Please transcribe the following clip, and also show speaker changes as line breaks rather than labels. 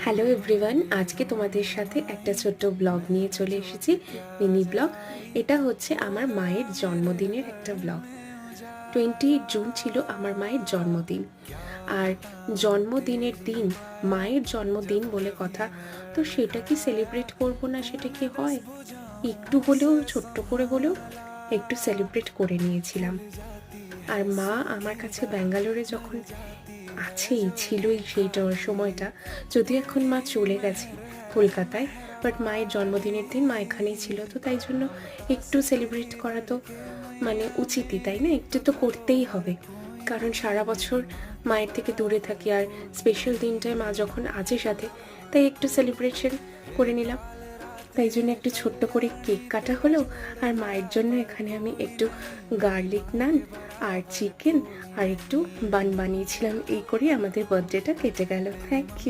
Hello everyone, আজকে তোমাদের সাথে একটা ছোট্ট ব্লগ নিয়ে চলে এসেছি, মিনি ব্লগ। এটা হচ্ছে আমার মায়ের জন্মদিনের একটা ব্লগ। 20 জুন ছিল আমার মায়ের জন্মদিন। আর জন্মদিনের দিন, মায়ের জন্মদিন বলে কথা, তো সেটা কি সেলিব্রেট করব না, সেটা কি হয়? একটু হলেও, ছোট্ট করে হলেও একটু সেলিব্রেট করে নিয়েছিলাম। আর মা আমার কাছে ব্যাঙ্গালোরে যখন ছিলই সেইটা সময়টা, যদিও এখন মা চলে গেছে কলকাতায়, বাট মায়ের জন্মদিনের দিন মা এখানেই ছিল, তো তাই জন্য একটু সেলিব্রেট করা তো উচিতই, তাই না? একটু তো করতেই হবে, কারণ সারা বছর মায়ের থেকে দূরে থাকি, আর স্পেশাল দিনটায় মা যখন আছে সাথে, তাই একটু সেলিব্রেশন করে নিলাম। তাই জন্য একটু ছোট্ট করে কেক কাটা হলো, আর মায়ের জন্য এখানে আমি একটু গার্লিক নান আর চিকেন আর একটু বান বানিয়েছিলাম। এই করে আমাদের বার্থডেটা কেটে গেল। Thank you.